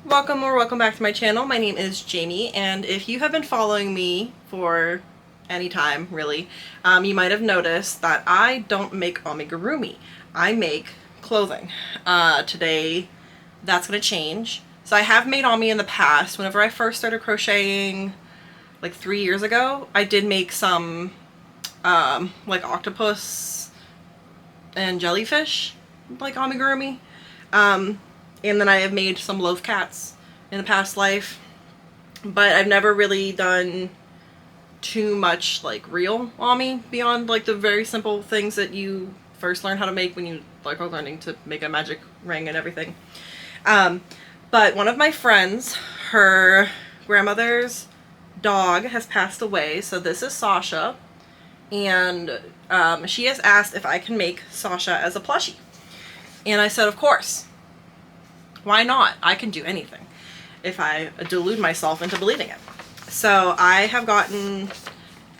Welcome or welcome back to my channel. My name is Jamie, and if you have been following me for any time, really, you might have noticed that I don't make amigurumi. I make clothing. Today, that's going to change. So I have made ami in the past. Whenever I first started crocheting, like 3 years ago, I did make some, like octopus and jellyfish, like amigurumi. And then I have made some loaf cats in a past life, but I've never really done too much like real ami beyond like the very simple things that you first learn how to make when you like are learning to make a magic ring and everything. But one of my friends, her grandmother's dog has passed away, so this is Sasha, and she has asked if I can make Sasha as a plushie. And I said, of course. Why not? I can do anything if I delude myself into believing it. So I have gotten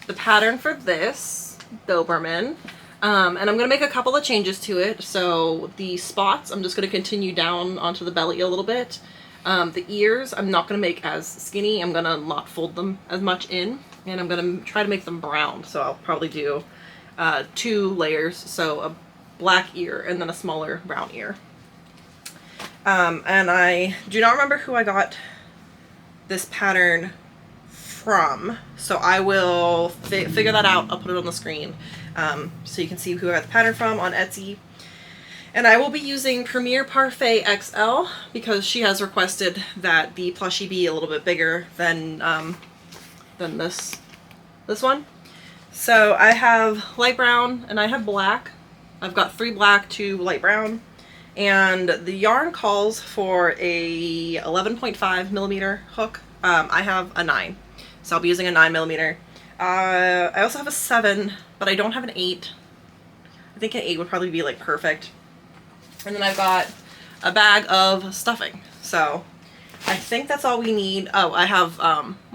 the pattern for this Doberman, and I'm going to make a couple of changes to it. So the spots, I'm just going to continue down onto the belly a little bit. The ears, I'm not going to make as skinny. I'm going to not fold them as much in, and I'm going to try to make them brown. So I'll probably do 2 layers, so a black ear and then a smaller brown ear. And I do not remember who I got this pattern from, so I will figure that out. I'll put it on the screen so you can see who I got the pattern from on Etsy. And I will be using Premier Parfait XL because she has requested that the plushie be a little bit bigger than this one. So I have light brown and I have black. I've got 3 black, 2 light brown. And the yarn calls for a 11.5 millimeter hook. I have a 9, so I'll be using a 9 millimeter. I also have a 7, but I don't have an 8. I think an 8 would probably be like perfect. And then I've got a bag of stuffing. So I think that's all we need. Oh, I have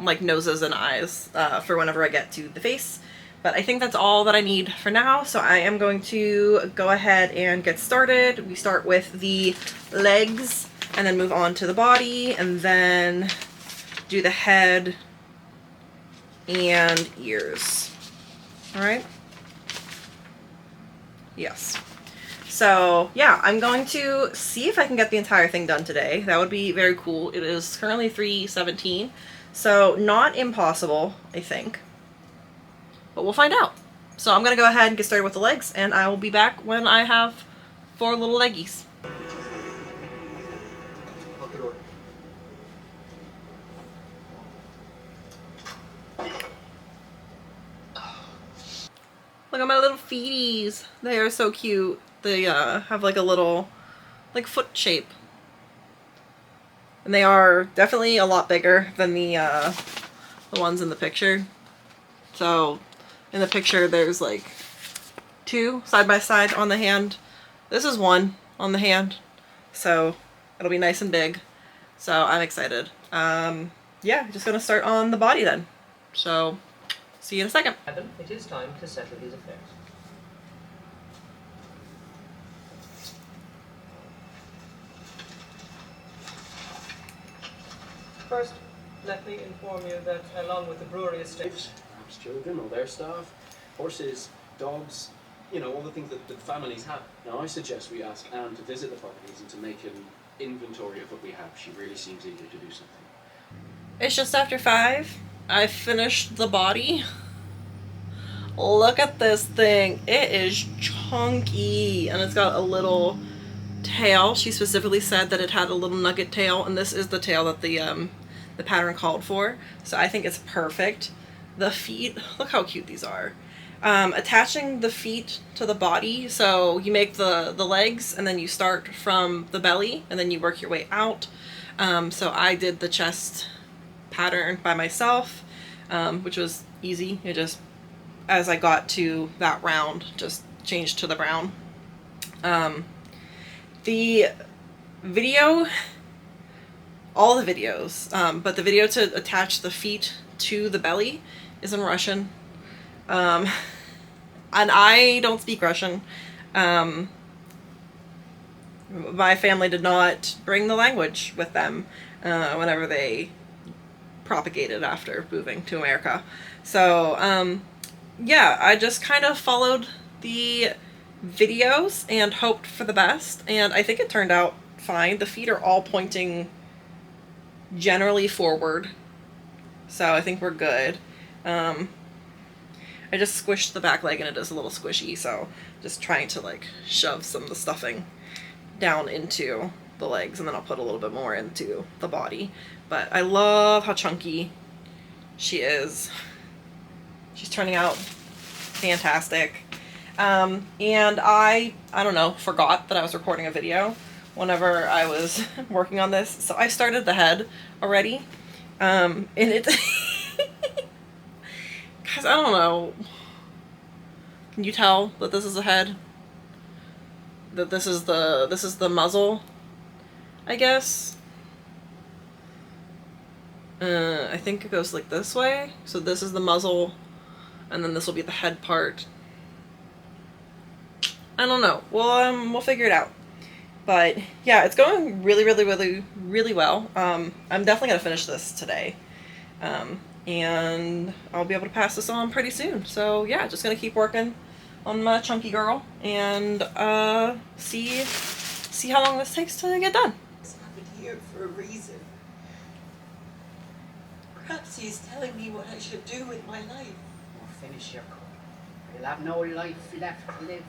like noses and eyes for whenever I get to the face. But I think that's all that I need for now, so I am going to go ahead and get started. We start with the legs and then move on to the body and then do the head and ears. All right? Yes. So yeah, I'm going to see if I can get the entire thing done today. That would be very cool. It is currently 3:17, so not impossible, I think. But we'll find out. So I'm going to go ahead and get started with the legs, and I will be back when I have 4 little leggies. Look at my little feeties. They are so cute. They have like a little like foot shape. And they are definitely a lot bigger than the ones in the picture. So in the picture there's like 2 side by side on the hand. This is 1 on the hand, so it'll be nice and big. So I'm excited. Yeah, just gonna start on the body then. So see you in a second. Adam, it is time to settle his affairs. First, let me inform you that along with the brewery estate, perhaps children or their staff, horses, dogs, you know, all the things that families have. Now I suggest we ask Anne to visit the properties and to make an inventory of what we have. She really seems eager to do something. It's just after 5. I finished the body. Look at this thing. It is chunky, and it's got a little tail. She specifically said that it had a little nugget tail, and this is the tail that the pattern called for. So I think it's perfect. The feet, look how cute these are. Attaching the feet to the body, so you make the legs and then you start from the belly and then you work your way out. So I did the chest pattern by myself, which was easy. It just, as I got to that round, just changed to the brown. The video, all the videos, but the video to attach the feet to the belly is in Russian. And I don't speak Russian. my family did not bring the language with them whenever they propagated after moving to America. So yeah, I just kind of followed the videos and hoped for the best, and I think it turned out fine. The feet are all pointing generally forward, so I think we're good. I just squished the back leg and it is a little squishy, so just trying to like shove some of the stuffing down into the legs, and then I'll put a little bit more into the body. But I love how chunky she is. She's turning out fantastic. And I don't know, forgot that I was recording a video whenever I was working on this. So I started the head already. And it, cause I don't know, can you tell that this is a head? That this is the muzzle, I guess. I think it goes like this way. So this is the muzzle, and then this will be the head part. I don't know. We'll figure it out. But yeah, it's going really well. I'm definitely gonna finish this today, and I'll be able to pass this on pretty soon. So yeah, just gonna keep working on my chunky girl and see how long this takes to get done. It's happened here for a reason. Perhaps he's telling me what I should do with my life. Or finish your course. You'll have no life left to live.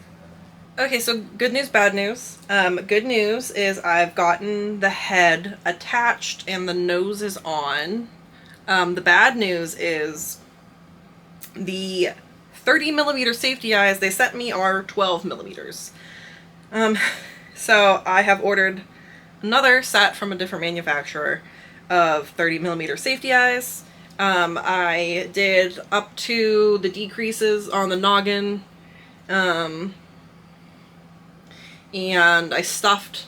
Okay, so good news, bad news. Good news is I've gotten the head attached and the nose is on. The bad news is the 30mm safety eyes they sent me are 12mm. So I have ordered another set from a different manufacturer of 30mm safety eyes. I did up to the decreases on the noggin, and I stuffed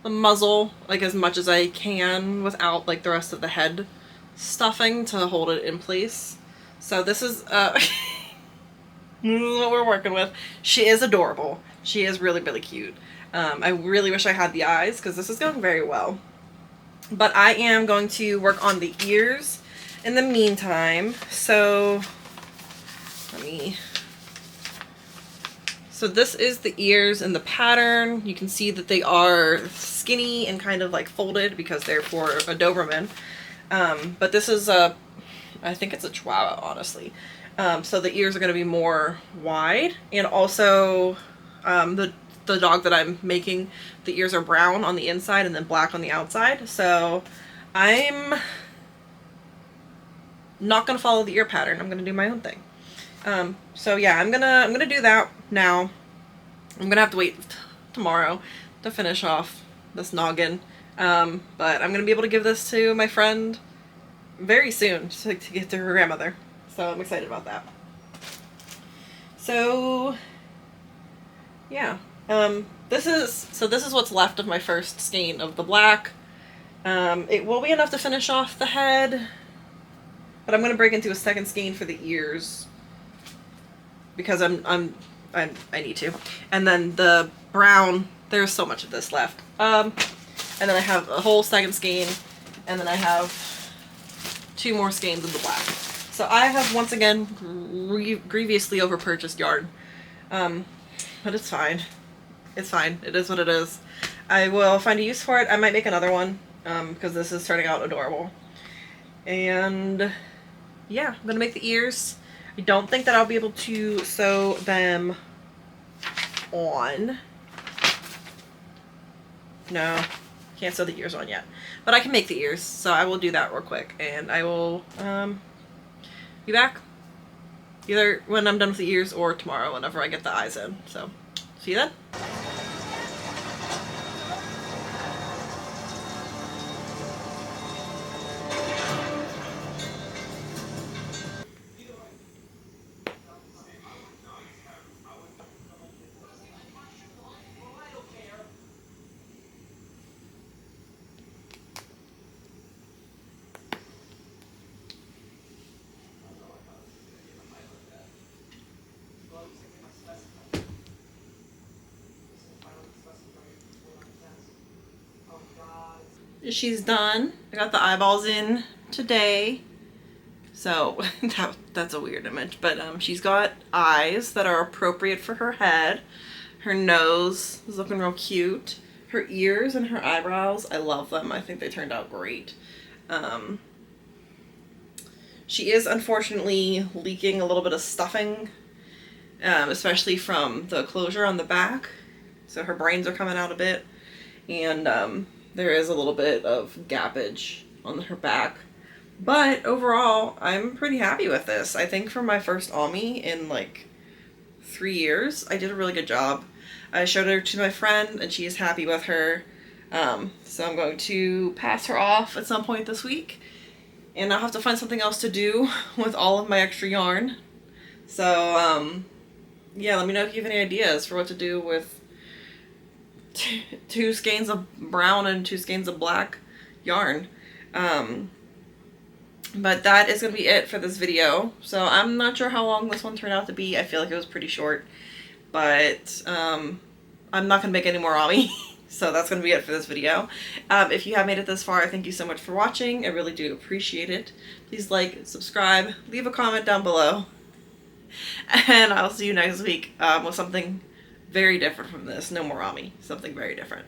the muzzle like as much as I can without like the rest of the head stuffing to hold it in place. So this is this is what we're working with. She is adorable. She is really cute. I really wish I had the eyes because this is going very well. But I am going to work on the ears in the meantime. So this is the ears in the pattern. You can see that they are skinny and kind of like folded because they're for a Doberman. But this is I think it's a Chihuahua, honestly. So the ears are going to be more wide, and also the dog that I'm making, the ears are brown on the inside and then black on the outside. So I'm not going to follow the ear pattern. I'm going to do my own thing. So yeah, I'm gonna do that now. I'm gonna have to wait tomorrow to finish off this noggin. But I'm gonna be able to give this to my friend very soon to get to her grandmother. So I'm excited about that. So yeah, this is what's left of my first skein of the black. It will be enough to finish off the head, but I'm gonna break into a second skein for the ears because I need to. And then the brown, there's so much of this left. And then I have a whole second skein, and then I have 2 more skeins of the black. So I have once again grievously overpurchased yarn. But it's fine. It's fine. It is what it is. I will find a use for it. I might make another one because this is turning out adorable. And yeah, I'm gonna make the ears. I don't think that I'll be able to sew them on. No, can't sew the ears on yet. But I can make the ears, so I will do that real quick. And I will be back either when I'm done with the ears or tomorrow whenever I get the eyes in. So, see you then. she's done. I got the eyeballs in today. So that's a weird image, but she's got eyes that are appropriate for her head. Her nose is looking real cute. Her ears and her eyebrows, I love them. I think they turned out great. She is unfortunately leaking a little bit of stuffing, especially from the closure on the back. So her brains are coming out a bit, and there is a little bit of gappage on her back. But overall, I'm pretty happy with this. I think for my first Ami in like 3 years, I did a really good job. I showed her to my friend and she is happy with her. So I'm going to pass her off at some point this week. And I'll have to find something else to do with all of my extra yarn. So, yeah, let me know if you have any ideas for what to do with 2 skeins of brown and 2 skeins of black yarn. But that is going to be it for this video. So I'm not sure how long this one turned out to be. I feel like it was pretty short. But I'm not going to make any more Ami. So that's going to be it for this video. If you have made it this far, thank you so much for watching. I really do appreciate it. Please like, subscribe, leave a comment down below. And I'll see you next week with something very different from this. No more Ami. Something very different.